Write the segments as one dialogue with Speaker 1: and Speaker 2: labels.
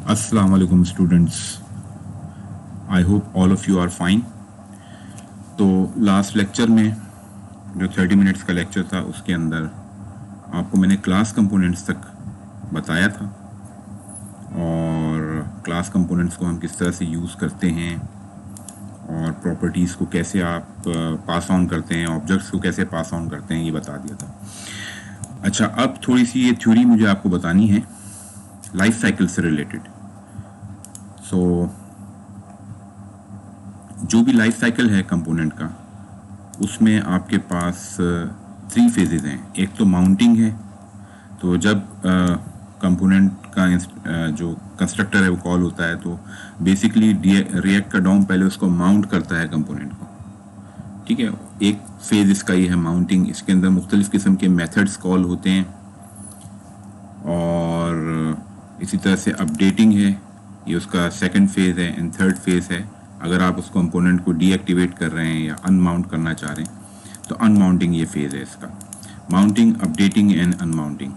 Speaker 1: अस्सलाम वालेकुम students, I hope all of you are fine. तो लास्ट लेक्चर में जो 30 मिनट्स का लेक्चर था उसके अंदर आपको मैंने क्लास कंपोनेंट्स तक बताया था और क्लास कंपोनेंट्स को हम किस तरह से यूज़ करते हैं और प्रॉपर्टीज़ को कैसे आप पास ऑन करते हैं, ऑब्जेक्ट्स को कैसे पास ऑन करते हैं, ये बता दिया था। अच्छा, अब थोड़ी सी ये थ्योरी मुझे आपको बतानी है लाइफ साइकिल से रिलेटेड। सो जो भी लाइफ साइकिल है कंपोनेंट का, उसमें आपके पास 3 फेजेस हैं। एक तो माउंटिंग है, तो जब कंपोनेंट का जो कंस्ट्रक्टर है वो कॉल होता है तो बेसिकली रिएक्ट का डॉम पहले उसको माउंट करता है कंपोनेंट को, ठीक है। एक फेज इसका ये है माउंटिंग। इसके अंदर मुख्तलिफ किस्म के मेथड्स कॉल होते हैं और इसी तरह से अपडेटिंग है, ये उसका सेकंड फेज है। एंड थर्ड फेज है अगर आप उस कंपोनेंट को डीएक्टिवेट कर रहे हैं या अनमाउंट करना चाह रहे हैं तो अनमाउंटिंग ये फेज है इसका। माउंटिंग, अपडेटिंग एंड अनमाउंटिंग,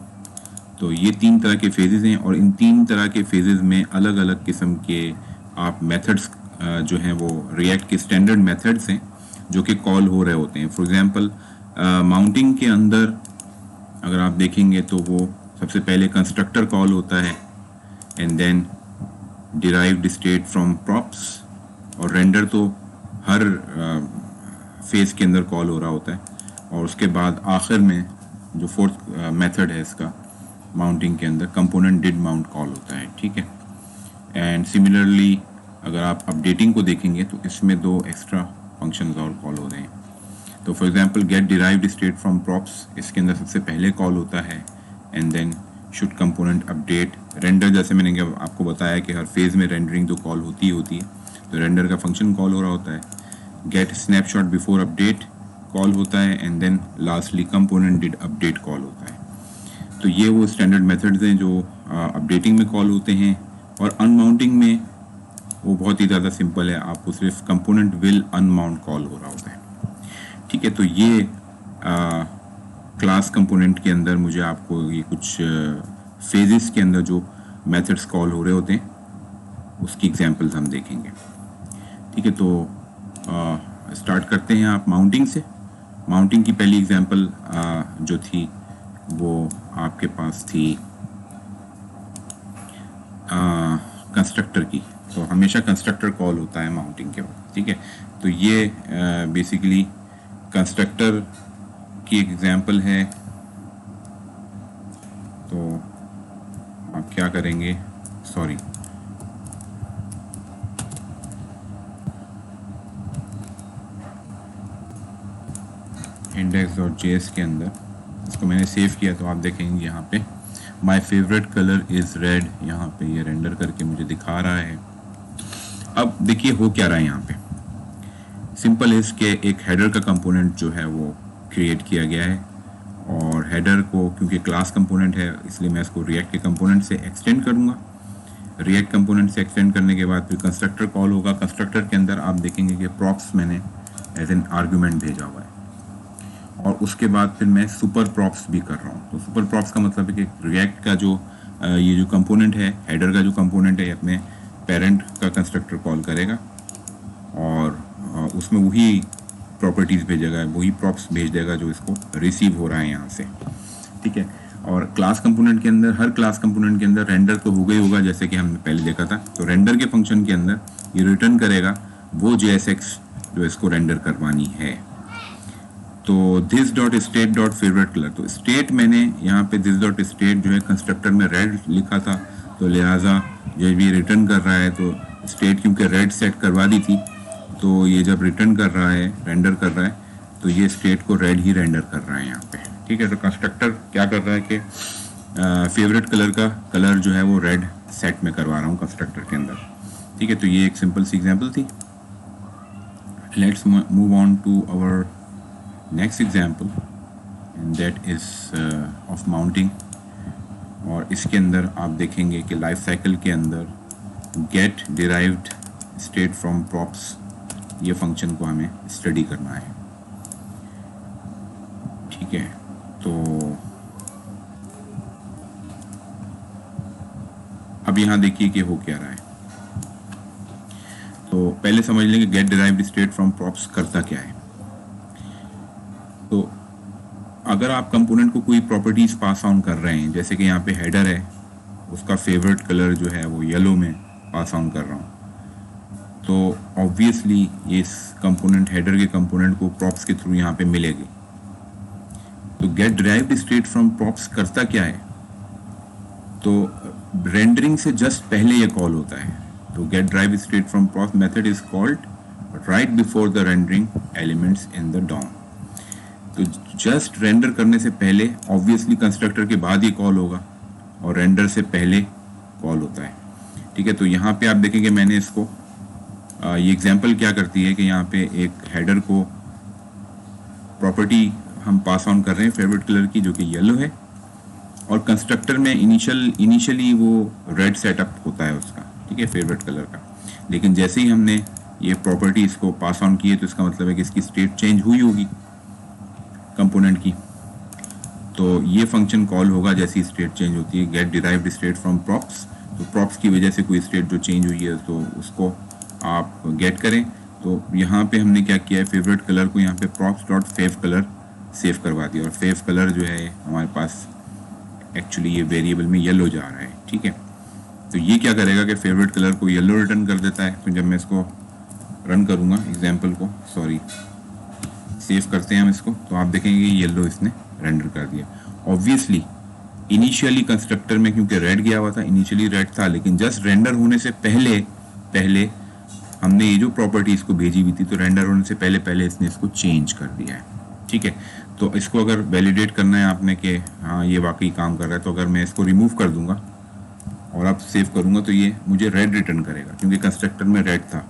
Speaker 1: तो ये 3 तरह के फेजेस हैं और इन 3 तरह के फेजेस में अलग अलग किस्म के आप मेथड्स जो हैं वो रिएक्ट के स्टैंडर्ड मेथड्स हैं जो कि कॉल हो रहे होते हैं। फॉर एग्जांपल माउंटिंग के अंदर अगर आप देखेंगे तो वो सबसे पहले कंस्ट्रक्टर कॉल होता है and then derived state from props, और रेंडर तो हर फेज के अंदर कॉल हो रहा होता है। और उसके बाद आखिर में जो फोर्थ मेथड है इसका माउंटिंग के अंदर, कंपोनेंट डिड माउंट कॉल होता है, ठीक है। एंड सिमिलरली अगर आप अपडेटिंग को देखेंगे तो इसमें 2 एक्स्ट्रा फंक्शंस और कॉल हो रहे हैं। तो for example get derived state from props, इसके अंदर सबसे पहले कॉल होता है and then should component update. Render, जैसे मैंने आपको बताया कि हर फेज में रेंडरिंग तो कॉल होती है, तो रेंडर का फंक्शन कॉल हो रहा होता है। Get snapshot before update call होता है and then lastly component did update call होता है। तो ये वो स्टैंडर्ड मेथड्स हैं जो अपडेटिंग में कॉल होते हैं। और अनमाउंटिंग में वो बहुत ही ज़्यादा सिंपल है, आपको सिर्फ कंपोनेंट विल अनमाउंट कॉल हो रहा होता है, ठीक है। तो ये क्लास कंपोनेंट के अंदर मुझे आपको ये कुछ फेजेस के अंदर जो मेथड्स कॉल हो रहे होते हैं उसकी एग्जांपल्स हम देखेंगे, ठीक है। तो स्टार्ट करते हैं आप माउंटिंग से। माउंटिंग की पहली एग्जांपल जो थी वो आपके पास थी कंस्ट्रक्टर की। तो हमेशा कंस्ट्रक्टर कॉल होता है माउंटिंग के वक्त, ठीक है। तो ये बेसिकली कंस्ट्रक्टर की एग्जांपल है। तो आप क्या करेंगे, सॉरी, index.js के अंदर इसको मैंने सेव किया तो आप देखेंगे यहाँ पे my favourite colour is red, यहाँ पे ये रेंडर करके मुझे दिखा रहा है। अब देखिए हो क्या रहा है यहाँ पे, सिंपल है इसके एक हेडर का कंपोनेंट जो है वो क्रिएट किया गया है और हेडर को क्योंकि क्लास कंपोनेंट है इसलिए मैं इसको रिएक्ट के कंपोनेंट से एक्सटेंड करूँगा। रिएक्ट कंपोनेंट से एक्सटेंड करने के बाद फिर कंस्ट्रक्टर कॉल होगा। कंस्ट्रक्टर के अंदर आप देखेंगे कि प्रॉप्स मैंने एज एन आर्ग्यूमेंट भेजा हुआ है और उसके बाद फिर मैं सुपर प्रॉप्स भी कर रहा हूँ। तो सुपर प्रॉप्स का मतलब है कि रिएक्ट का जो ये जो कंपोनेंट है, हेडर का जो कंपोनेंट है, अपने पेरेंट का कंस्ट्रक्टर कॉल करेगा और उसमें वही प्रॉपर्टीज़ भेजेगा, वही प्रॉप्स भेज देगा जो इसको रिसीव हो रहा है यहाँ से, ठीक है। और क्लास कंपोनेंट के अंदर, हर क्लास कंपोनेंट के अंदर रेंडर तो होगा ही होगा, जैसे कि हमने पहले देखा था। तो रेंडर के फंक्शन के अंदर ये रिटर्न करेगा वो JSX जो इसको रेंडर करवानी है। तो this dot state dot favourite colour, तो स्टेट मैंने यहाँ पे दिस डॉट स्टेट जो है कंस्ट्रक्टर में रेड लिखा था, तो लिहाजा जब ये रिटर्न कर रहा है तो स्टेट क्योंकि रेड सेट करवा दी थी तो ये जब रिटर्न कर रहा है, रेंडर कर रहा है, तो ये स्टेट को रेड ही रेंडर कर रहा है यहाँ पे, ठीक है। तो कंस्ट्रक्टर क्या कर रहा है कि फेवरेट कलर का कलर जो है वो रेड सेट में करवा रहा हूँ कंस्ट्रक्टर के अंदर, ठीक है। तो ये एक सिंपल सी एग्जाम्पल थी। Let's move on to our next example and that is of mounting. और इसके अंदर आप देखेंगे कि लाइफ साइकिल के अंदर get derived state from props, ये फंक्शन को हमें स्टडी करना है, ठीक है। तो अब यहाँ देखिए कि हो क्या रहा है। तो पहले समझ लेंगे get derived state from props करता क्या है। तो अगर आप कंपोनेंट को कोई प्रॉपर्टीज पास ऑन कर रहे हैं, जैसे कि यहाँ पे हेडर है, उसका फेवरेट कलर जो है वो येलो में पास ऑन कर रहा हूँ, तो ऑब्वियसली ये इस कंपोनेंट हेडर के कंपोनेंट को प्रॉप्स के थ्रू यहाँ पे मिलेगी। तो get derived state from props करता क्या है, तो रेंडरिंग से जस्ट पहले ये कॉल होता है। तो get derived state from props method is called right before the rendering elements in the DOM. तो जस्ट रेंडर करने से पहले, ऑब्वियसली कंस्ट्रक्टर के बाद ही कॉल होगा और रेंडर से पहले कॉल होता है। ठीक है, तो यहाँ पे आप देखेंगे मैंने इसको ये एग्जांपल क्या करती है कि यहाँ पे एक हेडर को प्रॉपर्टी हम पास ऑन कर रहे हैं फेवरेट कलर की, जो कि येलो है, और कंस्ट्रक्टर में इनिशियली वो रेड सेटअप होता है उसका, ठीक है, फेवरेट कलर का। लेकिन जैसे ही हमने ये प्रॉपर्टी इसको पास ऑन की है, तो इसका मतलब है कि इसकी स्टेट चेंज हुई होगी कंपोनेंट की। तो ये फंक्शन कॉल होगा जैसे ही स्टेट चेंज होती है, get derived state from props. तो प्रॉप्स की वजह से कोई स्टेट जो चेंज हुई है तो उसको आप गेट करें। तो यहाँ पे हमने क्या किया है, फेवरेट कलर को यहाँ पे props dot fav colour save करवा दिया, और फेव कलर जो है हमारे पास एक्चुअली ये वेरिएबल में येलो जा रहा है। ठीक है, तो ये क्या करेगा कि फेवरेट कलर को येलो रिटर्न कर देता है। तो जब मैं इसको रन करूँगा एग्जाम्पल को, सॉरी सेव करते हैं हम इसको, तो आप देखेंगे येलो इसने रेंडर कर दिया। ऑब्वियसली इनिशियली कंस्ट्रक्टर में क्योंकि रेड गया हुआ था, इनिशियली रेड था, लेकिन जस्ट रेंडर होने से पहले हमने ये जो प्रॉपर्टी इसको भेजी हुई थी, तो रेंडर होने से पहले इसने इसको चेंज कर दिया है। ठीक है, तो इसको अगर वैलिडेट करना है आपने कि हाँ ये वाकई काम कर रहा है, तो अगर मैं इसको रिमूव कर दूंगा और अब सेव करूंगा, तो ये मुझे रेड रिटर्न करेगा क्योंकि कंस्ट्रक्टर में रेड था,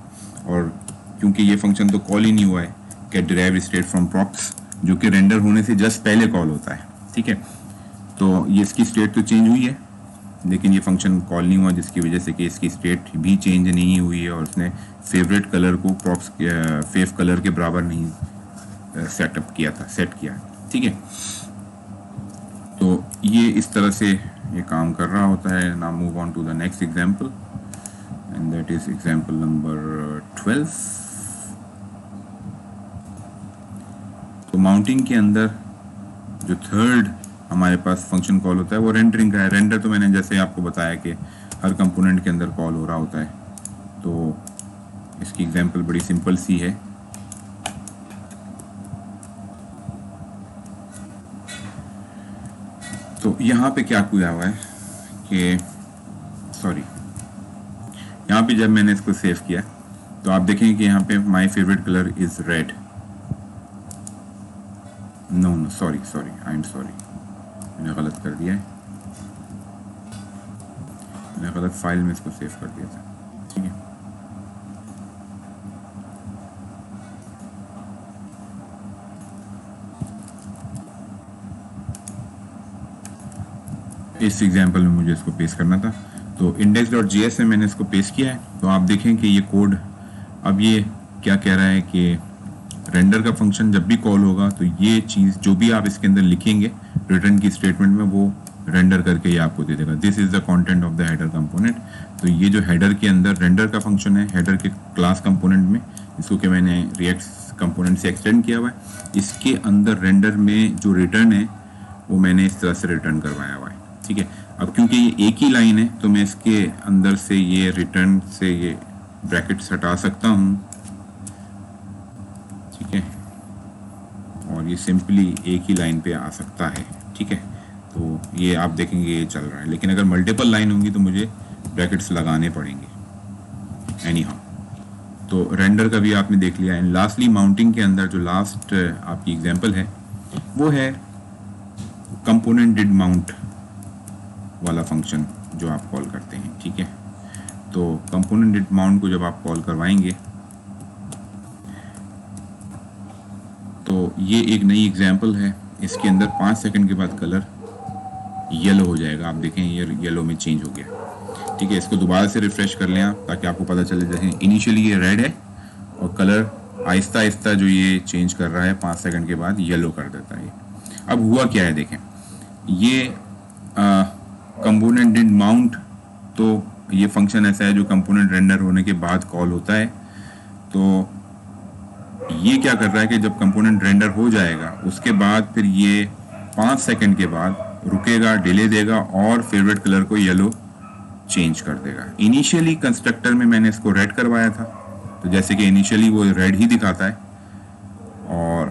Speaker 1: और क्योंकि ये फंक्शन तो कॉल ही नहीं हुआ है get derived state from props, जो कि रेंडर होने से जस्ट पहले कॉल होता है। ठीक है, तो ये इसकी स्टेट तो चेंज हुई है, लेकिन ये फंक्शन कॉल नहीं हुआ, जिसकी वजह से कि इसकी स्टेट भी चेंज नहीं हुई है, और उसने फेवरेट कलर को प्रॉप्स फेव कलर के बराबर नहीं सेट किया। ठीक है, तो ये इस तरह से ये काम कर रहा होता है। Now move on to the next example, and that is example number 12। तो माउंटिंग के अंदर जो थर्ड हमारे पास फंक्शन कॉल होता है वो रेंडरिंग का है। रेंडर तो मैंने जैसे आपको बताया कि हर कंपोनेंट के अंदर कॉल हो रहा होता है, तो इसकी एग्जांपल बड़ी सिंपल सी है। तो यहाँ पे क्या किया हुआ है कि यहाँ पे जब मैंने इसको सेव किया, तो आप देखेंगे कि यहाँ पे my favourite colour is red. No sorry I am sorry, मैंने गलत कर दिया है, मैंने गलत फाइल में इसको सेव कर दिया था। ठीक है, इस एग्जांपल में मुझे इसको पेस्ट करना था, तो index.js में मैंने इसको पेस्ट किया है। तो आप देखें कि ये कोड अब ये क्या कह रहा है कि रेंडर का फंक्शन जब भी कॉल होगा, तो ये चीज़ जो भी आप इसके अंदर लिखेंगे रिटर्न की स्टेटमेंट में, वो रेंडर करके ये आपको दे देगा। This is the content of the header component. तो ये जो हेडर के अंदर रेंडर का फंक्शन है, हेडर के क्लास कंपोनेंट में, इसको कि मैंने रिएक्ट कंपोनेंट से एक्सटेंड किया हुआ है, इसके अंदर रेंडर में जो रिटर्न है वो मैंने इस तरह से रिटर्न करवाया हुआ है। ठीक है, अब क्योंकि ये एक ही लाइन है, तो मैं इसके अंदर से ये रिटर्न से ये ब्रैकेट्स हटा सकता हूँ। ठीक है, और ये सिंपली एक ही लाइन पे आ सकता है। ठीक है, तो ये आप देखेंगे ये चल रहा है, लेकिन अगर मल्टीपल लाइन होंगी तो मुझे ब्रैकेट्स लगाने पड़ेंगे एनी हाउ। तो रेंडर का भी आपने देख लिया। एंड लास्टली माउंटिंग के अंदर जो लास्ट आपकी एग्जांपल है वो है कंपोनेंट डिड माउंट वाला फंक्शन जो आप कॉल करते हैं। ठीक है, तो कंपोनेंट डिड माउंट को जब आप कॉल करवाएंगे, तो ये एक नई एग्जांपल है। इसके अंदर 5 सेकंड के बाद कलर येलो हो जाएगा। आप देखें ये येलो में चेंज हो गया। ठीक है, इसको दोबारा से रिफ्रेश कर लें आप, ताकि आपको पता चले। जैसे इनिशियली ये रेड है और कलर आहिस्ता आहिस्ता जो ये चेंज कर रहा है 5 सेकंड के बाद येलो कर देता है। अब हुआ क्या है, देखें ये कंपोनेंट डिड माउंट तो ये फंक्शन ऐसा है जो कंपोनेंट रेंडर होने के बाद कॉल होता है। तो ये क्या कर रहा है कि जब कंपोनेंट रेंडर हो जाएगा उसके बाद फिर ये 5 सेकंड के बाद रुकेगा, डिले देगा और फेवरेट कलर को येलो चेंज कर देगा। इनिशियली कंस्ट्रक्टर में मैंने इसको रेड करवाया था, तो जैसे कि इनिशियली वो रेड ही दिखाता है, और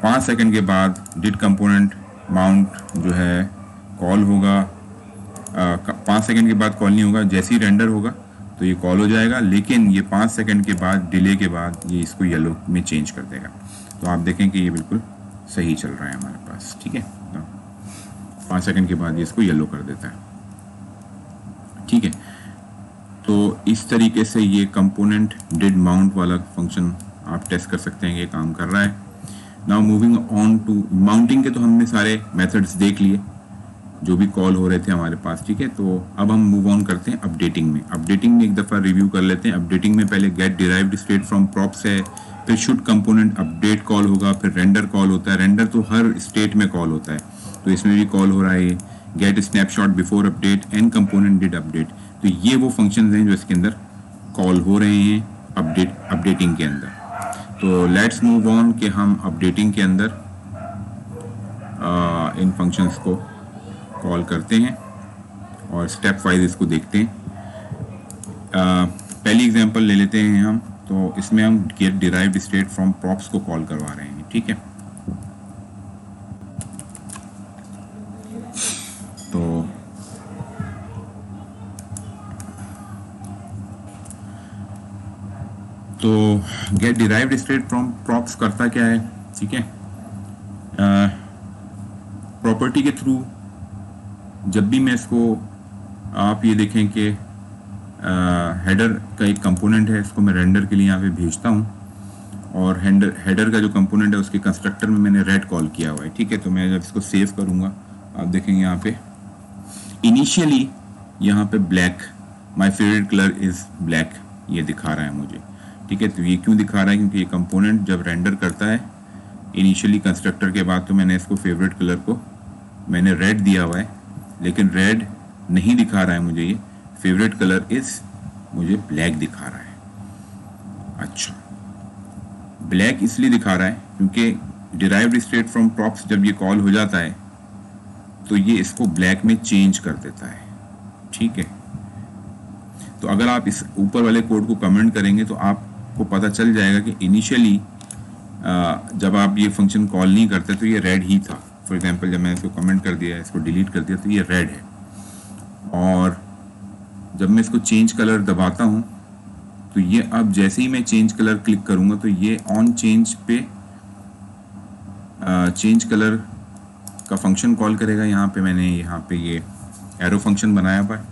Speaker 1: 5 सेकंड के बाद डिड कंपोनेंट माउंट जो है कॉल होगा। 5 सेकंड के बाद कॉल नहीं होगा, जैसे ही रेंडर होगा तो ये कॉल हो जाएगा, लेकिन ये 5 सेकंड के बाद डिले के बाद ये इसको येलो में चेंज कर देगा। तो आप देखें कि ये बिल्कुल सही चल रहा है हमारे पास, ठीक है। 5 सेकंड के बाद ये इसको येलो कर देता है, ठीक है। तो इस तरीके से ये कंपोनेंट डिड माउंट वाला फंक्शन आप टेस्ट कर सकते हैं कि ये काम कर रहा है। Now moving on to mounting के तो हमने सारे मेथड्स देख लिए जो भी कॉल हो रहे थे हमारे पास, ठीक है। तो अब हम मूव ऑन करते हैं अपडेटिंग में। अपडेटिंग में एक दफ़ा रिव्यू कर लेते हैं। अपडेटिंग में पहले get derived state from props है, फिर शुड कंपोनेंट अपडेट कॉल होगा, फिर रेंडर कॉल होता है। रेंडर तो हर स्टेट में कॉल होता है, तो इसमें भी कॉल हो रहा है get snapshot before update and component did update. तो ये वो फंक्शंस हैं जो इसके अंदर कॉल हो रहे हैं अपडेटिंग के अंदर। तो लेट्स मूव ऑन कि हम अपडेटिंग के अंदर इन फंक्शंस को कॉल करते हैं और स्टेप वाइज इसको देखते हैं। पहली एग्जांपल ले लेते हैं हम। तो इसमें हम get derived state from props को कॉल करवा रहे हैं, ठीक है। तो get derived state from props करता क्या है, ठीक है। प्रॉपर्टी के थ्रू जब भी मैं इसको, आप ये देखें कि हेडर का एक कंपोनेंट है, इसको मैं रेंडर के लिए यहाँ पे भेजता हूँ, और हेडर का जो कंपोनेंट है उसके कंस्ट्रक्टर में मैंने रेड कॉल किया हुआ है, ठीक है। तो मैं जब इसको सेव करूँगा आप देखेंगे यहाँ पे इनिशियली यहाँ पे black, my favourite colour is black, ये दिखा रहा है मुझे, ठीक है। तो ये क्यों दिखा रहा है, क्योंकि ये कंपोनेंट जब रेंडर करता है इनिशियली कंस्ट्रक्टर के बाद, तो मैंने इसको फेवरेट कलर को मैंने रेड दिया हुआ है, लेकिन रेड नहीं दिखा रहा है मुझे, ये फेवरेट कलर इज मुझे ब्लैक दिखा रहा है। अच्छा, ब्लैक इसलिए दिखा रहा है क्योंकि डिराइव्ड स्टेट फ्रॉम प्रॉप्स जब ये कॉल हो जाता है तो ये इसको ब्लैक में चेंज कर देता है, ठीक है। तो अगर आप इस ऊपर वाले कोड को कमेंट करेंगे तो आपको पता चल जाएगा कि इनिशियली जब आप ये फंक्शन कॉल नहीं करते तो ये रेड ही था। फॉर एग्जांपल जब मैंने इसको कमेंट कर दिया, इसको डिलीट कर दिया, तो ये रेड है, और जब मैं इसको चेंज कलर दबाता हूँ तो ये अब जैसे ही मैं चेंज कलर क्लिक करूँगा तो ये ऑन चेंज पे चेंज कलर का फंक्शन कॉल करेगा। यहाँ पे मैंने यहाँ पे ये एरो फंक्शन बनाया हुआ है,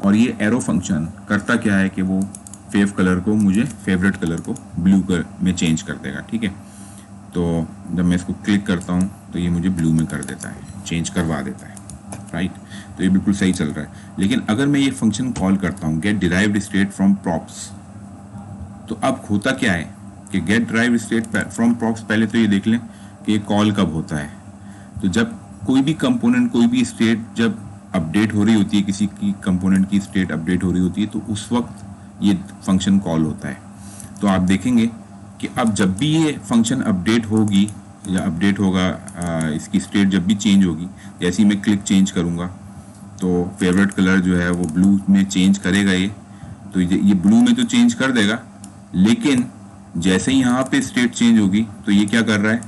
Speaker 1: और ये एरो फंक्शन करता क्या है कि वो फेव कलर को, मुझे फेवरेट कलर को ब्लू कलर में चेंज कर देगा, ठीक है। तो जब मैं इसको क्लिक करता हूँ तो ये मुझे ब्लू में कर देता है, चेंज करवा देता है, राइट। तो ये बिल्कुल सही चल रहा है। लेकिन अगर मैं ये फंक्शन कॉल करता हूँ get derived state from props, तो अब होता क्या है कि get derived state from props, पहले तो ये देख लें कि ये कॉल कब होता है। तो जब कोई भी कंपोनेंट, कोई भी स्टेट जब अपडेट हो रही होती है, किसी की कंपोनेंट की स्टेट अपडेट हो रही होती है, तो उस वक्त ये फंक्शन कॉल होता है। तो आप देखेंगे कि अब जब भी ये फंक्शन अपडेट होगी या अपडेट होगा, इसकी स्टेट जब भी चेंज होगी, जैसे ही मैं क्लिक चेंज करूँगा तो फेवरेट कलर जो है वो ब्लू में चेंज करेगा ये। तो ये ब्लू में तो चेंज कर देगा, लेकिन जैसे ही यहाँ पे स्टेट चेंज होगी तो ये क्या कर रहा है,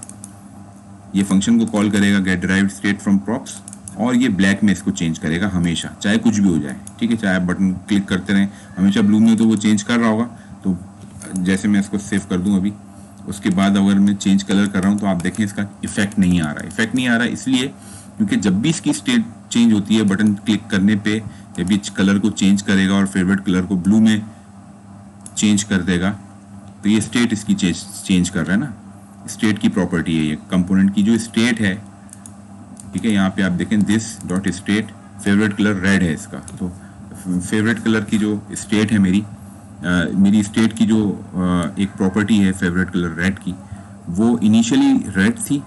Speaker 1: ये फंक्शन को कॉल करेगा get derived state from props, और ये ब्लैक में इसको चेंज करेगा हमेशा, चाहे कुछ भी हो जाए, ठीक है। चाहे आप बटन क्लिक करते रहें, हमेशा ब्लू में तो वो चेंज कर रहा होगा। तो जैसे मैं इसको सेव कर दूं अभी, उसके बाद अगर मैं चेंज कलर कर रहा हूं तो आप देखें इसका इफेक्ट नहीं आ रहा है। इफेक्ट नहीं आ रहा है इसलिए क्योंकि जब भी इसकी स्टेट चेंज होती है, बटन क्लिक करने पे जब भी कलर को चेंज करेगा और फेवरेट कलर को ब्लू में चेंज कर देगा, तो ये स्टेट इसकी चेंज कर रहा है ना, स्टेट की प्रॉपर्टी है ये कंपोनेंट की जो स्टेट है, ठीक है। यहाँ पे आप देखें this dot state, favourite colour red है इसका। तो फेवरेट कलर की जो स्टेट है मेरी स्टेट की जो एक प्रॉपर्टी है फेवरेट कलर रेड की, वो इनिशियली रेड थी,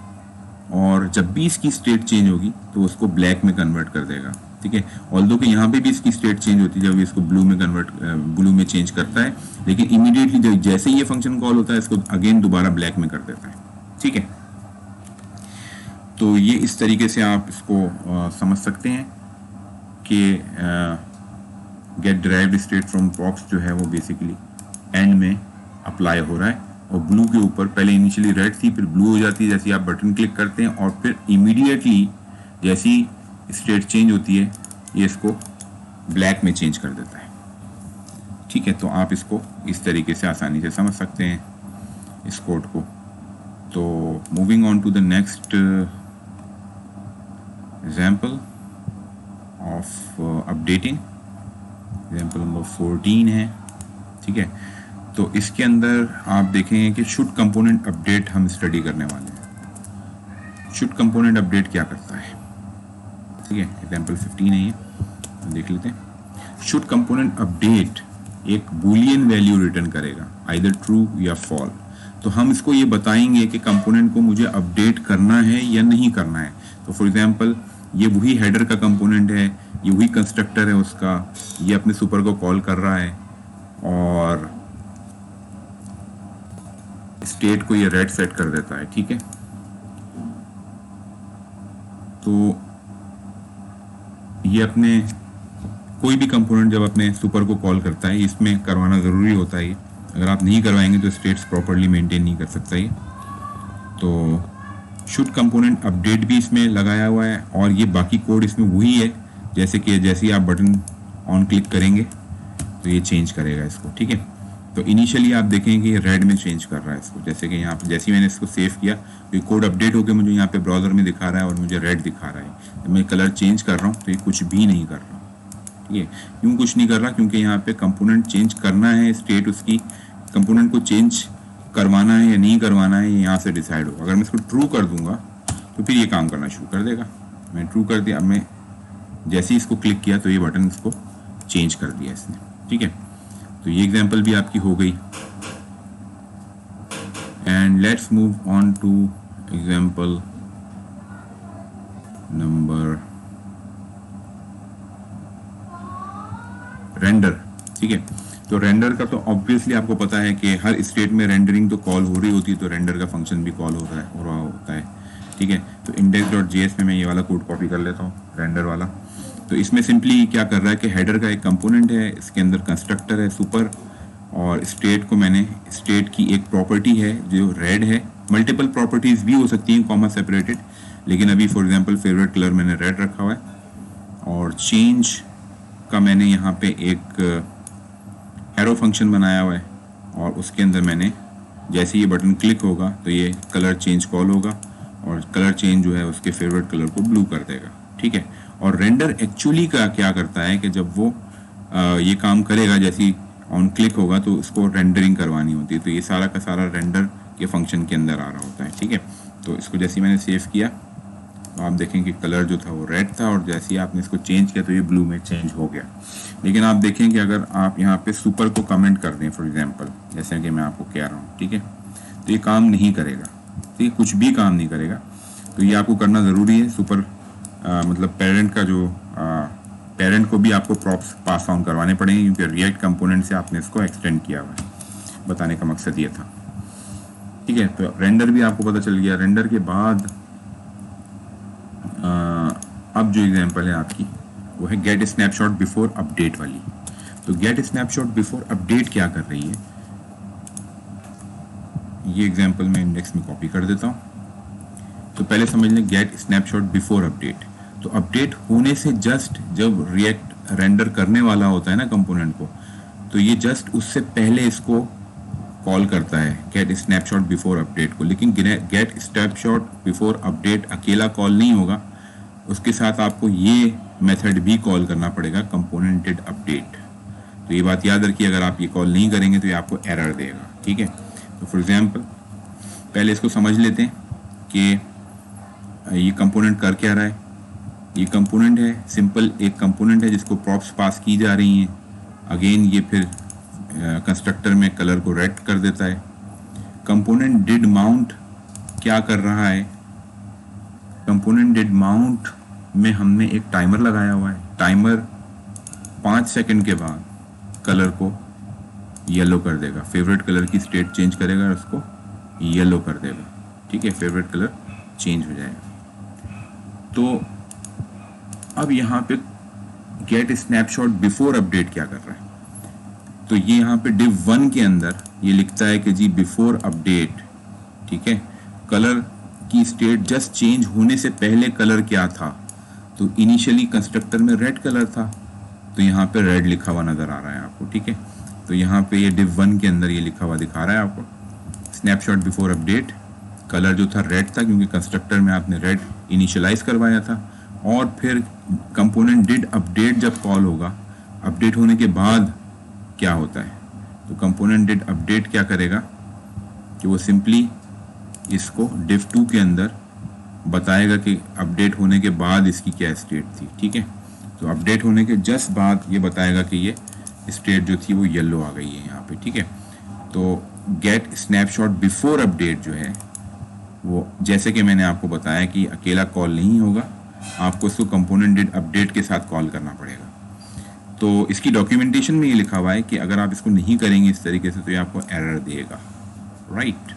Speaker 1: और जब भी इसकी स्टेट चेंज होगी तो उसको ब्लैक में कन्वर्ट कर देगा। ठीक है। ऑल्दो कि यहाँ पे भी इसकी स्टेट चेंज होती है जब इसको ब्लू में चेंज करता है, लेकिन इमीडिएटली जैसे ही ये फंक्शन कॉल होता है इसको अगेन दोबारा ब्लैक में कर देता है, ठीक है। तो ये इस तरीके से आप इसको समझ सकते हैं कि get derived state from props जो है वो बेसिकली एंड में अप्लाई हो रहा है, और ब्लू के ऊपर पहले इनिशियली रेड थी फिर ब्लू हो जाती है जैसे आप बटन क्लिक करते हैं, और फिर इमीडिएटली जैसी स्टेट चेंज होती है ये इसको ब्लैक में चेंज कर देता है, ठीक है। तो आप इसको इस तरीके से आसानी से समझ सकते हैं इस कोड को। तो moving on to the next example of updating, example number 14 है, ठीक है। तो इसके अंदर आप देखेंगे कि शुड कंपोनेंट अपडेट हम स्टडी करने वाले हैं। शुड कंपोनेंट अपडेट क्या करता है, ठीक है, एग्जाम्पल 15 है ये, तो देख लेते हैं। शुड कंपोनेंट अपडेट एक बूलियन वैल्यू रिटर्न करेगा, आइदर ट्रू या फॉल। तो हम इसको ये बताएंगे कि कंपोनेंट को मुझे अपडेट करना है या नहीं करना है। तो फॉर एग्जांपल ये वही हेडर का कंपोनेंट है, ये वही कंस्ट्रक्टर है उसका, ये अपने सुपर को कॉल कर रहा है और स्टेट को ये रेड सेट कर देता है, ठीक है। तो ये अपने कोई भी कंपोनेंट जब अपने सुपर को कॉल करता है इसमें करवाना ज़रूरी होता है। अगर आप नहीं करवाएंगे तो स्टेट्स प्रॉपरली मेंटेन नहीं कर सकता ये। तो शुड कंपोनेंट अपडेट भी इसमें लगाया हुआ है, और ये बाकी कोड इसमें वही है जैसे कि जैसे ही आप बटन ऑन क्लिक करेंगे तो ये चेंज करेगा इसको, ठीक है। तो इनिशियली आप देखेंगे कि ये रेड में चेंज कर रहा है इसको, जैसे कि यहाँ पे जैसे ही मैंने इसको सेव किया तो ये कोड अपडेट होकर मुझे यहाँ पे ब्राउज़र में दिखा रहा है और मुझे रेड दिखा रहा है। जब मैं कलर चेंज कर रहा हूँ तो ये कुछ भी नहीं कर रहा, ठीक है। क्यों कुछ नहीं कर रहा? क्योंकि यहाँ पे कंपोनेंट चेंज करना है, स्टेट उसकी कंपोनेंट को चेंज करवाना है या नहीं करवाना है, ये यहाँ से डिसाइड होगा। अगर मैं इसको ट्रू कर दूंगा तो फिर ये काम करना शुरू कर देगा। मैं ट्रू कर दिया, अब मैं जैसे ही इसको क्लिक किया तो ये बटन इसको चेंज कर दिया इसने, ठीक है। तो ये एग्जांपल भी आपकी हो गई। And let's move on two example number render, ठीक है। तो रेंडर का तो ऑब्वियसली आपको पता है कि हर स्टेट में रेंडरिंग तो कॉल हो रही होती है, तो रेंडर का फंक्शन भी कॉल हो रहा होता है, ठीक है। तो index.js में मैं ये वाला कोड कॉपी कर लेता हूँ, रेंडर वाला। तो इसमें सिंपली क्या कर रहा है कि हेडर का एक कंपोनेंट है, इसके अंदर कंस्ट्रक्टर है सुपर, और स्टेट को मैंने स्टेट की एक प्रॉपर्टी है जो रेड है। मल्टीपल प्रॉपर्टीज भी हो सकती हैं कॉमा सेपरेटेड, लेकिन अभी फॉर एग्जांपल फेवरेट कलर मैंने रेड रखा हुआ है। और चेंज का मैंने यहाँ पे एक एरो फंक्शन बनाया हुआ है, और उसके अंदर मैंने जैसे ये बटन क्लिक होगा तो ये कलर चेंज कॉल होगा, और कलर चेंज जो है उसके फेवरेट कलर को ब्लू कर देगा, ठीक है। और रेंडर एक्चुअली का क्या करता है कि जब वो ये काम करेगा, जैसे ही ऑन क्लिक होगा तो उसको रेंडरिंग करवानी होती है, तो ये सारा का सारा रेंडर के फंक्शन के अंदर आ रहा होता है, ठीक है। तो इसको जैसे मैंने सेव किया तो आप देखें कि कलर जो था वो रेड था, और जैसे ही आपने इसको चेंज किया तो ये ब्लू में चेंज हो गया। लेकिन आप देखें कि अगर आप यहाँ पे सुपर को कमेंट कर दें फॉर एग्जांपल, जैसे कि मैं आपको कह रहा हूँ, ठीक है, तो ये काम नहीं करेगा, ठीक है, कुछ भी काम नहीं करेगा। तो ये आपको करना ज़रूरी है। सुपर मतलब पेरेंट का जो पेरेंट को भी आपको प्रॉप्स पास ऑन करवाने पड़ेंगे, क्योंकि रिएक्ट कंपोनेंट से आपने इसको एक्सटेंड किया हुआ है। बताने का मकसद ये था, ठीक है। तो रेंडर भी आपको पता चल गया। रेंडर के बाद अब जो एग्जांपल है आपकी वो है गेट स्नैपशॉट बिफोर अपडेट वाली। तो गेट स्नैपशॉट बिफोर अपडेट क्या कर रही है, ये एग्जांपल मैं इंडेक्स में कॉपी कर देता हूँ। तो पहले समझ लें गेट स्नैपशॉट बिफोर अपडेट। तो अपडेट होने से जस्ट जब रिएक्ट रेंडर करने वाला होता है ना कंपोनेंट को, तो ये जस्ट उससे पहले इसको कॉल करता है गेट स्नैपशॉट बिफोर अपडेट को। लेकिन गेट स्नैपशॉट बिफोर अपडेट अकेला कॉल नहीं होगा, उसके साथ आपको ये मेथड भी कॉल करना पड़ेगा, कंपोनेंटेड अपडेट। तो ये बात याद रखिए, अगर आप ये कॉल नहीं करेंगे तो ये आपको एरर देगा, ठीक है। तो फॉर एग्जांपल पहले इसको समझ लेते हैं कि ये कंपोनेंट कर क्या रहा है। ये कंपोनेंट है, सिंपल एक कंपोनेंट है जिसको प्रॉप्स पास की जा रही हैं। अगेन ये फिर कंस्ट्रक्टर में कलर को रेड कर देता है। कंपोनेंट डिड माउंट क्या कर रहा है, कंपोनेंट डिड माउंट में हमने एक टाइमर लगाया हुआ है, टाइमर 5 सेकंड के बाद कलर को येलो कर देगा, फेवरेट कलर की स्टेट चेंज करेगा और उसको येलो कर देगा, ठीक है, फेवरेट कलर चेंज हो जाएगा। तो अब यहाँ पे गेट स्नैपशॉट बिफोर अपडेट क्या कर रहा है, तो ये यहाँ पे div 1 के अंदर ये लिखता है कि जी बिफोर अपडेट, ठीक है, कलर की स्टेट जस्ट चेंज होने से पहले कलर क्या था, तो इनिशियली कंस्ट्रक्टर में रेड कलर था, तो यहाँ पे रेड लिखा हुआ नज़र आ रहा है आपको, ठीक है। तो यहाँ पे ये div 1 के अंदर ये लिखा हुआ दिखा रहा है आपको, स्नैपशॉट बिफोर अपडेट, कलर जो था रेड था क्योंकि कंस्ट्रक्टर में आपने रेड इनिशियलाइज करवाया था, और फिर कंपोनेंट डिड अपडेट जब कॉल होगा, अपडेट होने के बाद क्या होता है, तो कंपोनेंट डिड अपडेट क्या करेगा कि वो सिंपली इसको div 2 के अंदर बताएगा कि अपडेट होने के बाद इसकी क्या स्टेट थी, ठीक है। तो अपडेट होने के जस्ट बाद ये बताएगा कि ये स्टेट जो थी वो येलो आ गई है यहाँ पे, ठीक है। तो गेट स्नैपशॉट बिफोर अपडेट जो है वो, जैसे कि मैंने आपको बताया कि अकेला कॉल नहीं होगा, आपको इसको कंपोनेंट डिड अपडेट के साथ कॉल करना पड़ेगा। तो इसकी डॉक्यूमेंटेशन में ये लिखा हुआ है कि अगर आप इसको नहीं करेंगे इस तरीके से तो ये आपको एरर देगा, राइट।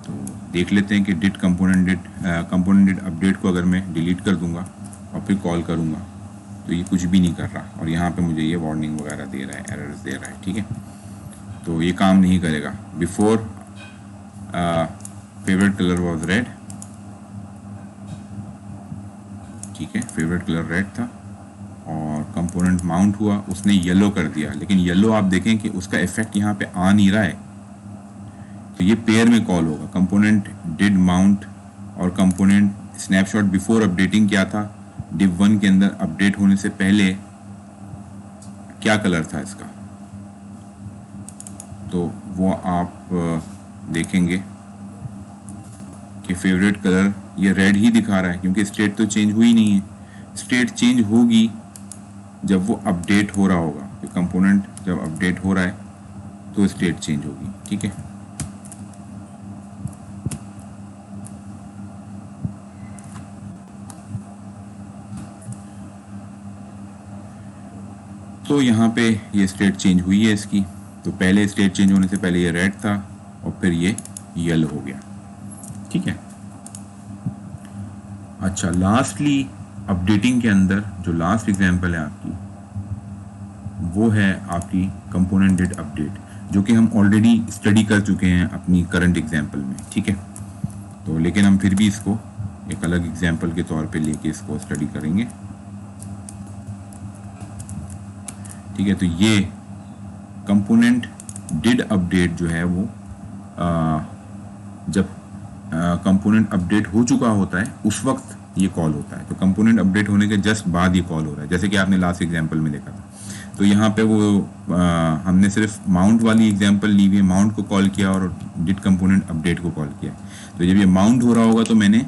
Speaker 1: तो देख लेते हैं कि डिड कंपोनेंट डिड अपडेट को अगर मैं डिलीट कर दूंगा और फिर कॉल करूंगा तो ये कुछ भी नहीं कर रहा, और यहाँ पे मुझे ये वार्निंग वगैरह दे रहा है, एरर्स दे रहा है, ठीक है। तो ये काम नहीं करेगा। Before favourite colour was red, ठीक है, फेवरेट कलर रेड था, और कंपोनेंट माउंट हुआ, उसने येलो कर दिया, लेकिन येलो आप देखें कि उसका इफेक्ट यहाँ पे आ नहीं रहा है, तो ये पेयर में कॉल होगा। कंपोनेंट डिड माउंट और कंपोनेंट स्नैपशॉट बिफोर अपडेटिंग क्या था, div 1 के अंदर अपडेट होने से पहले क्या कलर था इसका, तो वो आप देखेंगे कि फेवरेट कलर ये रेड ही दिखा रहा है क्योंकि स्टेट तो चेंज हुई नहीं है। स्टेट चेंज होगी जब वो अपडेट हो रहा होगा, तो कंपोनेंट जब अपडेट हो रहा है तो स्टेट चेंज होगी, ठीक है। तो यहाँ पे ये स्टेट चेंज हुई है इसकी, तो पहले स्टेट चेंज होने से पहले ये रेड था और फिर ये येलो हो गया, ठीक है। अच्छा, लास्टली अपडेटिंग के अंदर जो लास्ट एग्जांपल है आपकी, वो है आपकी कंपोनेंट डिड अपडेट, जो कि हम ऑलरेडी स्टडी कर चुके हैं अपनी करंट एग्जांपल में, ठीक है। तो लेकिन हम फिर भी इसको एक अलग एग्जांपल के तौर पे लेके इसको स्टडी करेंगे, ठीक है। तो ये कंपोनेंट डिड अपडेट जो है वो जब कंपोनेंट अपडेट हो चुका होता है उस वक्त ये कॉल होता है। तो कंपोनेंट अपडेट होने के जस्ट बाद ये कॉल हो रहा है, जैसे कि आपने लास्ट एग्जांपल में देखा था। तो यहाँ पे वो हमने सिर्फ माउंट वाली एग्जांपल ली हुई है, माउंट को कॉल किया और डिड कंपोनेंट अपडेट को कॉल किया। तो जब ये माउंट हो रहा होगा तो मैंने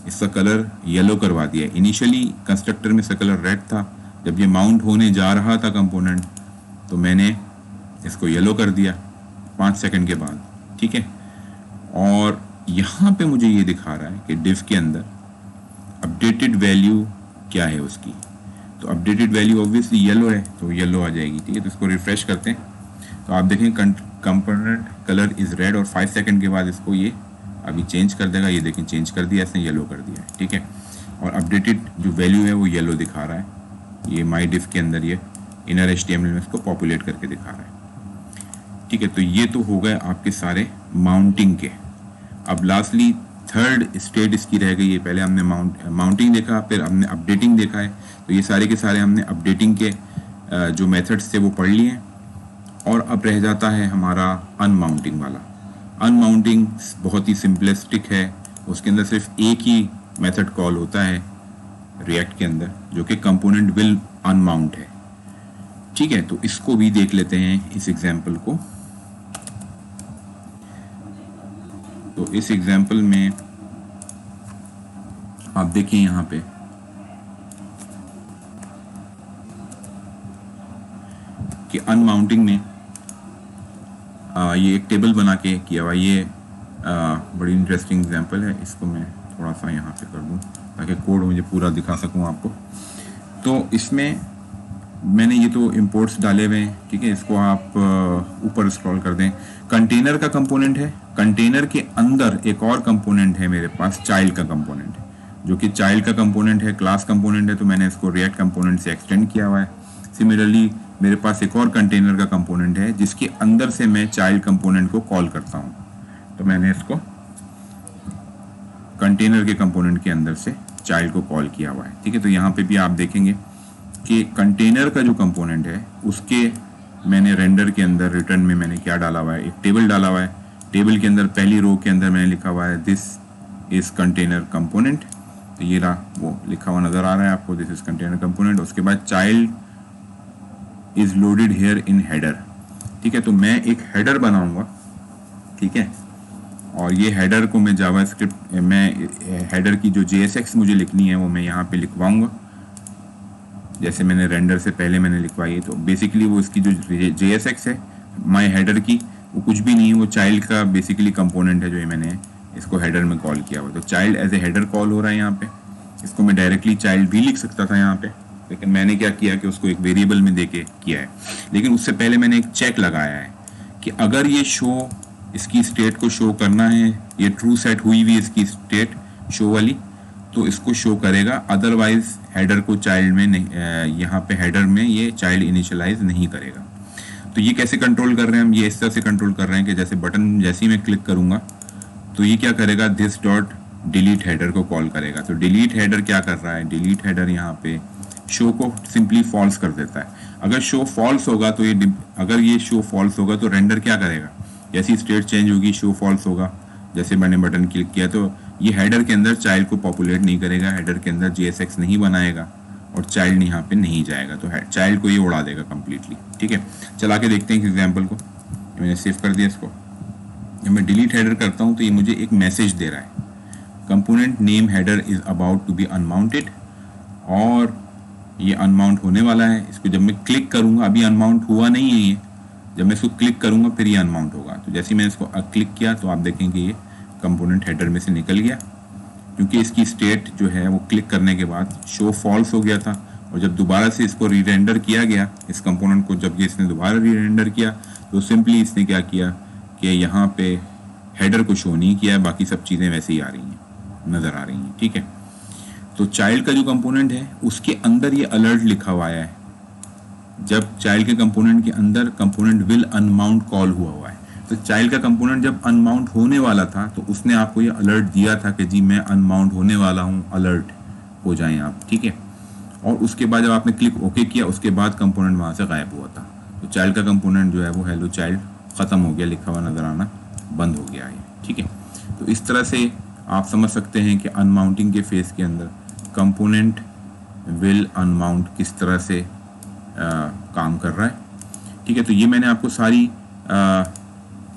Speaker 1: इसका कलर येलो करवा दिया। इनिशियली कंस्ट्रक्टर में इसका कलर रेड था, जब ये माउंट होने जा रहा था कंपोनेंट तो मैंने इसको येलो कर दिया 5 सेकंड के बाद, ठीक है। और यहाँ पे मुझे ये दिखा रहा है कि div के अंदर अपडेटेड वैल्यू क्या है उसकी, तो अपडेटेड वैल्यू ऑब्वियसली येलो है तो येलो आ जाएगी, ठीक है। तो इसको रिफ्रेश करते हैं तो आप देखें कंपोनेंट कलर इज़ रेड, और 5 सेकंड के बाद इसको ये अभी चेंज कर देगा। ये देखें चेंज कर दिया इसने, येलो कर दिया है, ठीक है। और अपडेटेड जो वैल्यू है वो येलो दिखा रहा है। ये माई डिफ के अंदर ये इनर HTML में इसको पॉपुलेट करके दिखा रहा है, ठीक है। तो ये तो हो गए आपके सारे माउंटिंग के। अब लास्टली थर्ड स्टेट इसकी रह गई है। पहले हमने माउंटिंग देखा, फिर हमने अपडेटिंग देखा है। तो ये सारे के सारे हमने अपडेटिंग के जो मेथड्स थे वो पढ़ लिए हैं, और अब रह जाता है हमारा अनमाउंटिंग वाला। अनमाउंटिंग बहुत ही सिंपलिस्टिक है, उसके अंदर सिर्फ एक ही मेथड कॉल होता है रिएक्ट के अंदर, जो कि कंपोनेंट विल अनमाउंट है, ठीक है। तो इसको भी देख लेते हैं इस एग्जांपल को। तो इस एग्जांपल में आप देखें यहाँ पे कि अनमाउंटिंग में ये एक टेबल बना के किया हुआ। ये बड़ी इंटरेस्टिंग एग्जांपल है, इसको मैं थोड़ा सा यहाँ पे कर दूँ ताकि कोड मुझे पूरा दिखा सकूँ आपको। तो इसमें मैंने ये तो इंपोर्ट्स डाले हुए हैं, ठीक है। इसको आप ऊपर स्क्रॉल कर दें, कंटेनर का कंपोनेंट है। कंटेनर के अंदर एक और कंपोनेंट है मेरे पास, चाइल्ड का कंपोनेंट है, जो कि चाइल्ड का कंपोनेंट है, क्लास कंपोनेंट है, तो मैंने इसको रिएक्ट कंपोनेंट से एक्सटेंड किया हुआ है। सिमिलरली मेरे पास एक और कंटेनर का कंपोनेंट है जिसके अंदर से मैं चाइल्ड कंपोनेंट को कॉल करता हूँ, तो मैंने इसको कंटेनर के कंपोनेंट के अंदर से चाइल्ड को कॉल किया हुआ है, ठीक है। तो यहाँ पे भी आप देखेंगे कि कंटेनर का जो कंपोनेंट है उसके मैंने रेंडर के अंदर रिटर्न में मैंने क्या डाला हुआ है, एक टेबल डाला हुआ है। टेबल के अंदर पहली रो के अंदर मैंने लिखा हुआ है दिस इज कंटेनर कंपोनेंट, तो ये रहा वो लिखा हुआ नजर आ रहा है आपको, दिस इज कंटेनर कंपोनेंट। उसके बाद child is loaded here in header, ठीक है। तो मैं एक हेडर बनाऊंगा, ठीक है, और ये हेडर को मैं जावास्क्रिप्ट मैं हेडर की जो JSX मुझे लिखनी है वो मैं यहाँ पे लिखवाऊंगा, जैसे मैंने रेंडर से पहले मैंने लिखवाई है। तो बेसिकली वो इसकी जो JSX है माय हेडर की, वो कुछ भी नहीं है, वो चाइल्ड का बेसिकली कंपोनेंट है जो ये मैंने इसको हेडर में कॉल किया हुआ। तो child as a header call हो रहा है यहाँ पे। इसको मैं डायरेक्टली चाइल्ड भी लिख सकता था यहाँ पे, लेकिन मैंने क्या किया कि उसको एक वेरिएबल में देके किया है। लेकिन उससे पहले मैंने एक चेक लगाया है कि अगर ये शो इसकी स्टेट को शो करना है, ये ट्रू सेट हुई हुई इसकी स्टेट शो वाली, तो इसको शो करेगा, अदरवाइज हेडर को चाइल्ड में नहीं, यहाँ पे हेडर में ये चाइल्ड इनिशियलाइज नहीं करेगा। तो ये कैसे कंट्रोल कर रहे हैं हम, ये इस तरह से कंट्रोल कर रहे हैं कि जैसे बटन जैसे ही मैं क्लिक करूंगा तो ये क्या करेगा, दिस डॉट डिलीट हेडर को कॉल करेगा। तो डिलीट हेडर क्या कर रहा है, डिलीट हेडर यहाँ पे शो को सिंपली फॉल्स कर देता है। अगर शो फॉल्स होगा तो ये, अगर ये शो फॉल्स होगा तो रेंडर क्या करेगा, जैसी स्टेट चेंज होगी शो फॉल्स होगा, जैसे मैंने बटन क्लिक किया तो ये हेडर के अंदर चाइल्ड को पॉपुलेट नहीं करेगा, हेडर के अंदर JSX नहीं बनाएगा और चाइल्ड यहाँ पे नहीं जाएगा, तो चाइल्ड को ये उड़ा देगा कम्प्लीटली, ठीक है। चला के देखते हैं एग्जाम्पल को। मैंने सेव कर दिया इसको। जब मैं डिलीट हेडर करता हूँ तो ये मुझे एक मैसेज दे रहा है, component name header is about to be unmounted, और ये अनमाउंट होने वाला है। इसको जब मैं क्लिक करूँगा, अभी अनमाउंट हुआ नहीं है ये, जब मैं इसको क्लिक करूँगा फिर ये अनमाउंट होगा। तो जैसे मैंने इसको क्लिक किया तो आप देखेंगे ये कंपोनेंट हेडर में से निकल गया, क्योंकि इसकी स्टेट जो है वो क्लिक करने के बाद शो फॉल्स हो गया था, और जब दोबारा से इसको रीरेंडर किया गया इस कंपोनेंट को, जब ये इसने दोबारा रीरेंडर किया तो सिंपली इसने क्या किया कि यहाँ पे हेडर को शो नहीं किया है, बाकी सब चीज़ें वैसे ही आ रही हैं, नज़र आ रही हैं, ठीक है। तो चाइल्ड का जो कंपोनेंट है उसके अंदर ये अलर्ट लिखा हुआ है, जब चाइल्ड के कंपोनेंट के अंदर कंपोनेंट विल अनमाउंट कॉल हुआ है, तो चाइल्ड का कंपोनेंट जब अनमाउंट होने वाला था तो उसने आपको ये अलर्ट दिया था कि जी मैं अनमाउंट होने वाला हूँ, अलर्ट हो जाएं आप, ठीक है। और उसके बाद जब आपने क्लिक ओके किया उसके बाद कंपोनेंट वहाँ से गायब हुआ था, तो चाइल्ड का कंपोनेंट जो है वो हेलो चाइल्ड ख़त्म हो गया, लिखा हुआ नज़र आना बंद हो गया है, ठीक है। तो इस तरह से आप समझ सकते हैं कि अनमाउंटिंग के फेज़ के अंदर कंपोनेंट विल अनमाउंट किस तरह से काम कर रहा है, ठीक है। तो ये मैंने आपको सारी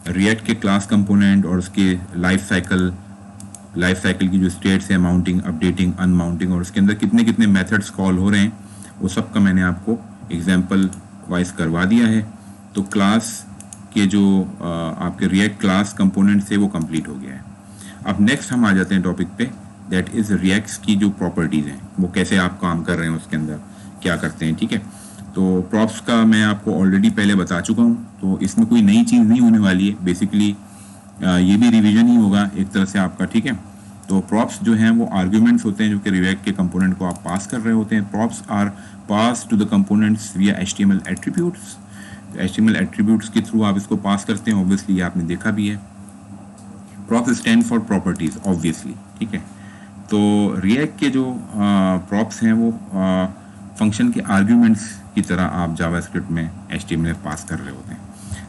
Speaker 1: रिएक्ट के क्लास कंपोनेंट और उसके लाइफ साइकिल की जो स्टेट्स है, माउंटिंग, अपडेटिंग, अनमाउंटिंग, और उसके अंदर कितने कितने मेथड्स कॉल हो रहे हैं, वो सब का मैंने आपको एग्जांपल वाइज करवा दिया है। तो क्लास के जो आपके रिएक्ट क्लास कंपोनेंट से वो कंप्लीट हो गया है। अब नेक्स्ट हम आ जाते हैं टॉपिक पे, दैट इज़ रिएक्ट्स की जो प्रॉपर्टीज़ हैं वो कैसे आप काम कर रहे हैं, उसके अंदर क्या करते हैं, ठीक है। तो प्रॉप्स का मैं आपको ऑलरेडी पहले बता चुका हूँ, तो इसमें कोई नई चीज़ नहीं होने वाली है, बेसिकली ये भी रिवीजन ही होगा एक तरह से आपका, ठीक है। तो प्रॉप्स जो हैं वो आर्ग्यूमेंट्स होते हैं जो कि रिएक्ट के कंपोनेंट को आप पास कर रहे होते हैं। Props are pass to the components via HTML attributes. HTML attributes के थ्रू आप इसको पास करते हैं, ऑब्वियसली ये आपने देखा भी है। Props stand for properties, obviously, ठीक है। तो रिएक्ट के जो प्रॉप्स हैं वो फंक्शन के आर्ग्यूमेंट्स की तरह आप जावास्क्रिप्ट में HTML में पास कर रहे होते हैं।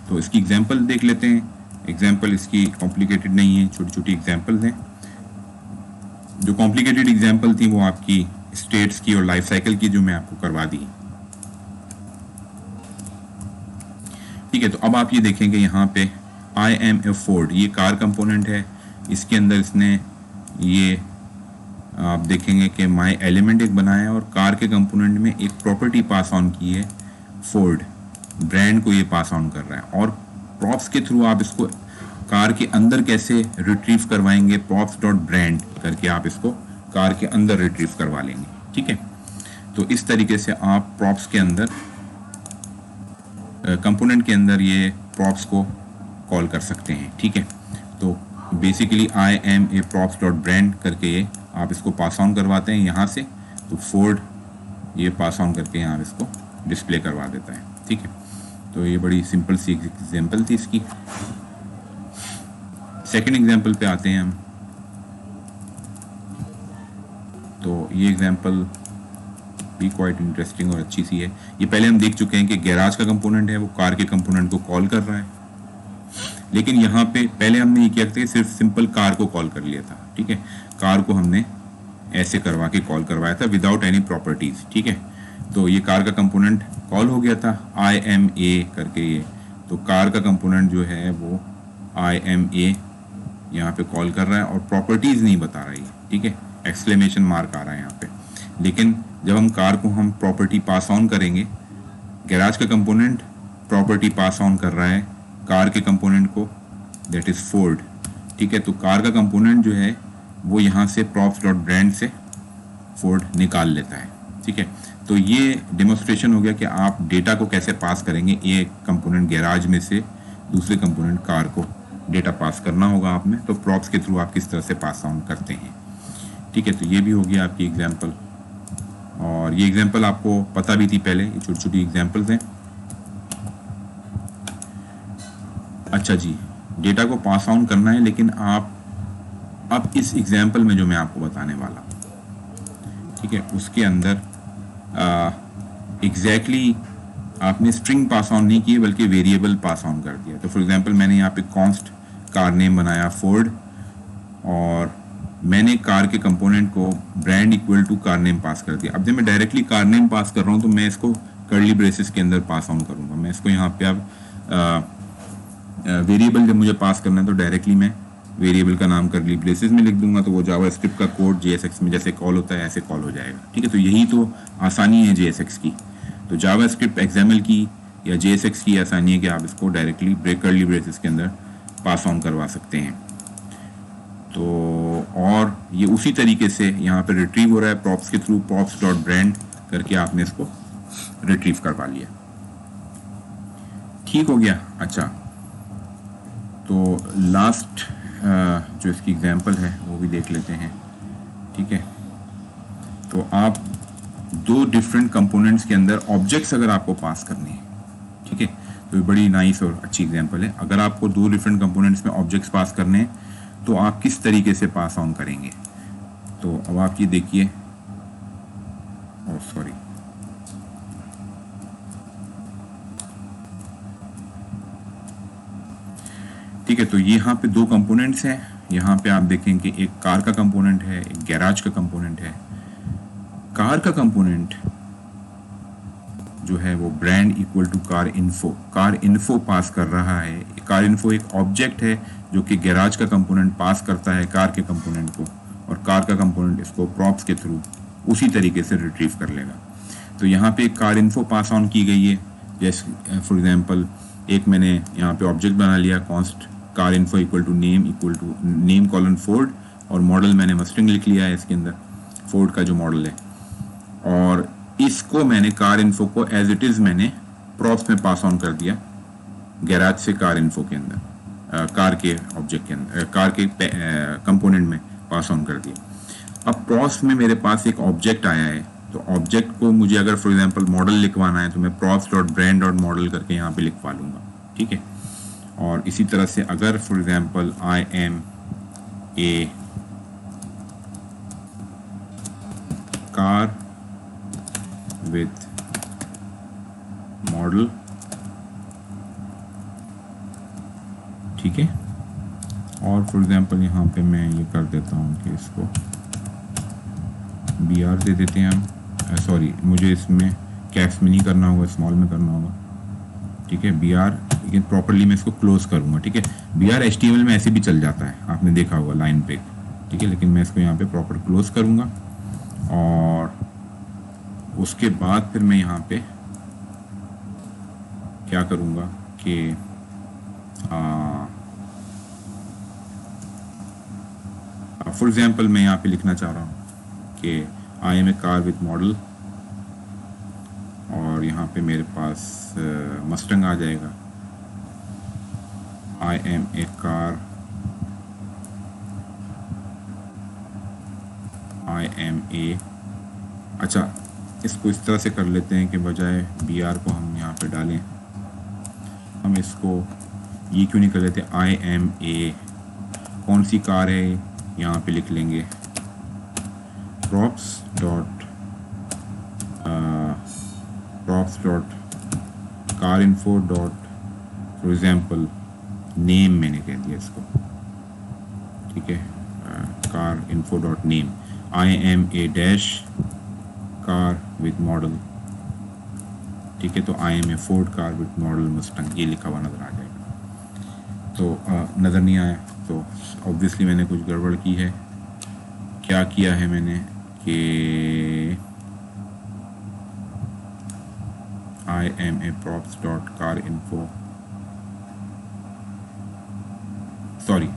Speaker 1: तो इसकी एग्जांपल देख लेते हैं। एग्जांपल इसकी कॉम्प्लिकेटेड नहीं है, छोटी छोटी एग्जांपल्स हैं। जो कॉम्प्लिकेटेड एग्जांपल थी वो आपकी स्टेट्स की और लाइफ साइकिल की, जो मैं आपको करवा दी, ठीक है। तो अब आप ये देखेंगे यहाँ पे आई एम ए फोर्ड, ये कार कंपोनेंट है। इसके अंदर इसने ये आप देखेंगे कि माई एलिमेंट एक बनाया है और कार के कंपोनेंट में एक प्रॉपर्टी पास ऑन की है, फोर्ड ब्रांड को ये पास ऑन कर रहा है। और प्रॉप्स के थ्रू आप इसको कार के अंदर कैसे रिट्रीव करवाएंगे, प्रॉप्स डॉट ब्रांड करके आप इसको कार के अंदर रिट्रीव करवा लेंगे, ठीक है। तो इस तरीके से आप प्रॉप्स के अंदर कंपोनेंट के अंदर ये प्रॉप्स को कॉल कर सकते हैं, ठीक है। तो basically I am a props dot brand करके ये आप इसको पास ऑन करवाते हैं यहाँ से, तो फोर्ड ये पास ऑन करके यहाँ इसको डिस्प्ले करवा देता है, ठीक है। तो ये बड़ी सिंपल सी एग्जांपल थी इसकी। सेकंड एग्जांपल पे आते हैं हम। तो ये एग्जांपल भी क्वाइट इंटरेस्टिंग और अच्छी सी है। ये पहले हम देख चुके हैं कि गैराज का कंपोनेंट है वो कार के कंपोनेंट को कॉल कर रहा है, लेकिन यहाँ पे पहले हमने ये किया था सिर्फ सिंपल कार को कॉल कर लिया था, ठीक है। कार को हमने ऐसे करवा के कॉल करवाया था विदाउट एनी प्रॉपर्टीज, ठीक है। तो ये कार का कंपोनेंट कॉल हो गया था आई एम ए करके ये, तो कार का कंपोनेंट जो है वो आई एम ए यहाँ पे कॉल कर रहा है और प्रॉपर्टीज नहीं बता रही है, ठीक है। एक्सक्लेमेशन मार्क आ रहा है यहाँ पे। लेकिन जब हम कार को हम प्रॉपर्टी पास ऑन करेंगे, गैराज का कंपोनेंट प्रॉपर्टी पास ऑन कर रहा है कार के कंपोनेंट को, दैट इज फोर्ड, ठीक है। तो कार का कंपोनेंट जो है वो यहाँ से प्रॉप्स डॉट ब्रांड से फोर्ड निकाल लेता है, ठीक है। तो ये डेमोन्स्ट्रेशन हो गया कि आप डेटा को कैसे पास करेंगे। एक कंपोनेंट गैराज में से दूसरे कंपोनेंट कार को डेटा पास करना होगा आपने, तो प्रॉप्स के थ्रू आप किस तरह से पास ऑन करते हैं, ठीक है। तो ये भी हो गया आपकी एग्जाम्पल, और ये एग्जाम्पल आपको पता भी थी पहले, ये छोटी छोटी एग्जाम्पल्स हैं। अच्छा जी, डेटा को पास ऑन करना है, लेकिन आप अब इस एग्जाम्पल में जो मैं आपको बताने वाला, ठीक है, उसके अंदर एग्जैक्टली आपने स्ट्रिंग पास ऑन नहीं किए बल्कि वेरिएबल पास ऑन कर दिया। तो फॉर एग्जांपल मैंने यहाँ पे कॉन्स्ट कार नेम बनाया फोर्ड, और मैंने कार के कंपोनेंट को brand equal to car name pass कर दिया। अब जब मैं डायरेक्टली कार नेम पास कर रहा हूँ तो मैं इसको कर्ली ब्रेसेस के अंदर पास ऑन करूँगा। मैं इसको यहाँ पे अब वेरिएबल जब मुझे पास करना है तो डायरेक्टली मैं वेरिएबल का नाम कर्ली ब्रेसेस में लिख दूंगा, तो वो जावास्क्रिप्ट का कोड JSX में जैसे कॉल होता है ऐसे कॉल हो जाएगा, ठीक है। तो यही तो आसानी है JSX की। तो जावास्क्रिप्ट XML की या JSX की आसानी है कि आप इसको डायरेक्टली कर्ली ब्रेसेस के अंदर पास ऑन करवा सकते हैं। तो और ये उसी तरीके से यहाँ पे रिट्रीव हो रहा है प्रॉप्स के थ्रू, प्रॉप्स डॉट ब्रांड करके आपने इसको रिट्रीव करवा लिया, ठीक हो गया। अच्छा, तो लास्ट जो इसकी एग्जांपल है वो भी देख लेते हैं, ठीक है। तो आप दो डिफरेंट कंपोनेंट्स के अंदर ऑब्जेक्ट्स अगर आपको पास करने हैं, ठीक है, तो ये बड़ी नाइस और अच्छी एग्जांपल है। अगर आपको दो डिफरेंट कंपोनेंट्स में ऑब्जेक्ट्स पास करने हैं तो आप किस तरीके से पास ऑन करेंगे। तो अब आप ये देखिए, सॉरी, ठीक है। तो यहाँ पे दो कंपोनेंट्स हैं। यहाँ पे आप देखें कि एक कार का कंपोनेंट है, एक गैराज का कंपोनेंट है। कार का कंपोनेंट जो है वो brand equal to car info pass कर रहा है। कार इन्फो एक ऑब्जेक्ट है जो कि गैराज का कंपोनेंट पास करता है कार के कंपोनेंट को, और कार का कंपोनेंट इसको प्रॉप्स के थ्रू उसी तरीके से रिट्रीव कर लेगा। तो यहाँ पे एक कार इन्फो पास ऑन की गई है। जैसे फॉर एग्जांपल एक मैंने यहाँ पे ऑब्जेक्ट बना लिया, const car info equal to name colon Ford, और मॉडल मैंने मस्टरिंग लिख लिया है इसके अंदर, फोर्ड का जो मॉडल है। और इसको मैंने कार इन्फो को एज इट इज़ मैंने प्रॉप्स में पास ऑन कर दिया, गैराज से कार इन्फो के अंदर, कार के ऑब्जेक्ट के अंदर, कार के कंपोनेंट में पास ऑन कर दिया। अब प्रॉप्स में मेरे पास एक ऑब्जेक्ट आया है, तो ऑब्जेक्ट को मुझे अगर फॉर एग्जांपल मॉडल लिखवाना है तो मैं props dot brand dot model करके यहाँ पे लिखवा लूँगा, ठीक है। और इसी तरह से अगर for example I am a car with model, ठीक है, और फॉर एग्जांपल यहाँ पे मैं ये कर देता हूँ कि इसको BR दे देते हैं हम। सॉरी, मुझे इसमें कैप्स में नहीं करना होगा, स्मॉल में करना होगा, ठीक है, BR, लेकिन प्रॉपरली मैं इसको क्लोज करूँगा, ठीक है। BR HTML में ऐसे भी चल जाता है, आपने देखा होगा लाइन ब्रेक, ठीक है, लेकिन मैं इसको यहाँ पे प्रॉपर क्लोज करूँगा। और उसके बाद फिर मैं यहाँ पे क्या करूँगा कि फॉर एग्जांपल मैं यहाँ पे लिखना चाह रहा हूँ कि I am a car with model और यहाँ पे मेरे पास मस्टंग आ जाएगा। I am a car, I am a, अच्छा इसको इस तरह से कर लेते हैं कि बजाय बी आर को हम यहाँ पे डालें, हम इसको ये क्यों नहीं कर लेते, आई एम ए, कौन सी कार है यहाँ पे लिख लेंगे props dot car info dot for example name मैंने कह दिया इसको, ठीक है, car info dot name, I am a dash car with model, ठीक है, तो I am a Ford car with model Mustang, ये लिखा हुआ नज़र आ जाएगा। तो नज़र नहीं आया तो ऑब्वियसली मैंने कुछ गड़बड़ की है। क्या किया है मैंने कि I am a props dot car info, sorry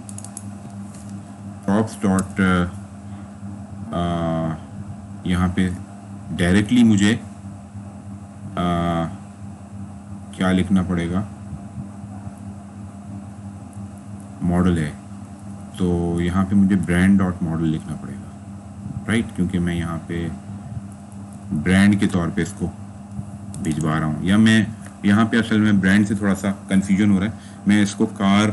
Speaker 1: props dot यहाँ पे डायरेक्टली मुझे क्या लिखना पड़ेगा, मॉडल है तो यहाँ पे मुझे ब्रांड डॉट मॉडल लिखना पड़ेगा, राइट, क्योंकि मैं यहाँ पे ब्रांड के तौर पे इसको भिजवा रहा हूँ, या मैं यहाँ पे असल में ब्रांड से थोड़ा सा कंफ्यूजन हो रहा है, मैं इसको कार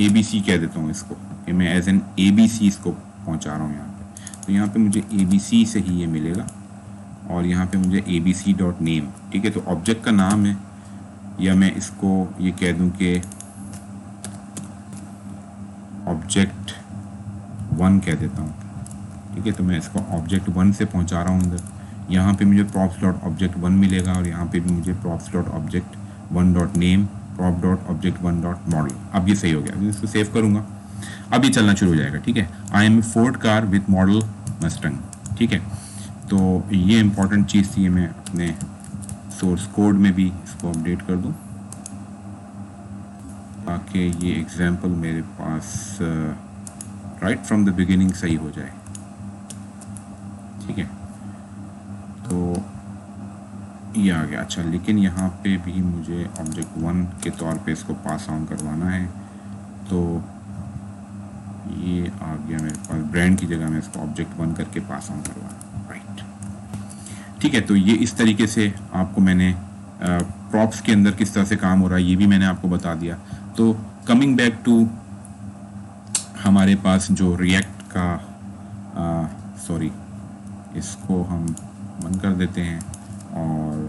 Speaker 1: ABC कह देता हूँ इसको, कि मैं एज एन ABC इसको पहुँचा रहा हूँ यहाँ पे, तो यहाँ पे मुझे ABC से ही ये मिलेगा और यहाँ पे मुझे ABC डॉट नेम, ठीक है, तो ऑब्जेक्ट का नाम है, या मैं इसको ये कह दूँ कि ऑब्जेक्ट 1 कह देता हूँ, ठीक है, तो मैं इसको ऑब्जेक्ट 1 से पहुँचा रहा हूँ अंदर, यहाँ पे मुझे प्रॉप्स डॉट ऑब्जेक्ट 1 मिलेगा और यहाँ पे भी मुझे props dot object 1 dot name, prop dot object 1 dot model. अब ये सही हो गया, इसको सेव करूँगा, अब ये चलना शुरू हो जाएगा, ठीक है, I am a Ford car with model Mustang, ठीक है, तो ये इंपॉर्टेंट चीज़ थी, मैं अपने सोर्स कोड में भी इसको अपडेट कर दूँ ताकि ये एग्जाम्पल मेरे पास राइट फ्रॉम द बिगिनिंग सही हो जाए, ठीक है, तो ये आ गया। अच्छा, लेकिन यहाँ पे भी मुझे ऑब्जेक्ट 1 के तौर पे इसको पास ऑन करवाना है, तो ये आ गया मेरे पास ब्रांड की जगह मैं इसको ऑब्जेक्ट 1 करके पास ऑन करवाना, राइट, ठीक है, तो ये इस तरीके से आपको मैंने प्रॉप्स के अंदर किस तरह से काम हो रहा है ये भी मैंने आपको बता दिया। तो कमिंग बैक टू हमारे पास जो रिएक्ट का सॉरी इसको हम बंद कर देते हैं और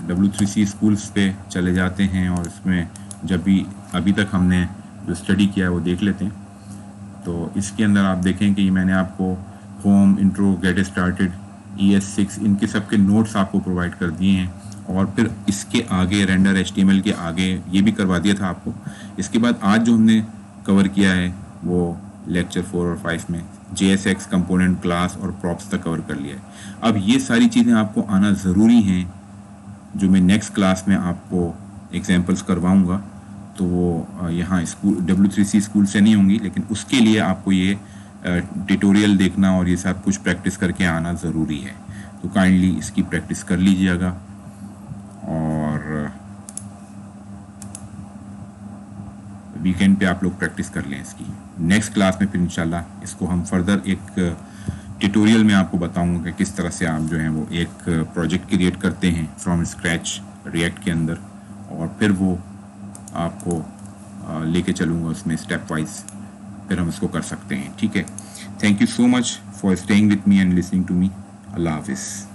Speaker 1: W3C स्कूल्स पे चले जाते हैं और इसमें जब भी अभी तक हमने जो स्टडी किया है वो देख लेते हैं। तो इसके अंदर आप देखें कि मैंने आपको home, intro, get started, ES6 इनके सब के नोट्स आपको प्रोवाइड कर दिए हैं और फिर इसके आगे रेंडर HTML के आगे ये भी करवा दिया था आपको। इसके बाद आज जो हमने कवर किया है वो लेक्चर 4 और 5 में JSX कंपोनेंट, क्लास और प्रॉप्स तक कवर कर लिया है। अब ये सारी चीज़ें आपको आना ज़रूरी हैं, जो मैं नेक्स्ट क्लास में आपको एग्जांपल्स करवाऊंगा, तो वो यहाँ स्कूल W3C स्कूल से नहीं होंगी, लेकिन उसके लिए आपको ये ट्यूटोरियल देखना और ये सब कुछ प्रैक्टिस करके आना ज़रूरी है। तो काइंडली इसकी प्रैक्टिस कर लीजिएगा और वीकेंड पे आप लोग प्रैक्टिस कर लें इसकी। नेक्स्ट क्लास में फिर इंशाल्लाह इसको हम फर्दर एक ट्यूटोरियल में आपको बताऊंगा कि किस तरह से आप जो है वो एक प्रोजेक्ट क्रिएट करते हैं फ्रॉम स्क्रैच रिएक्ट के अंदर, और फिर वो आपको लेके चलूँगा उसमें स्टेप वाइज, फिर हम इसको कर सकते हैं। ठीक है, thank you so much for staying with me and listening to me. अल्लाह हाफिज़।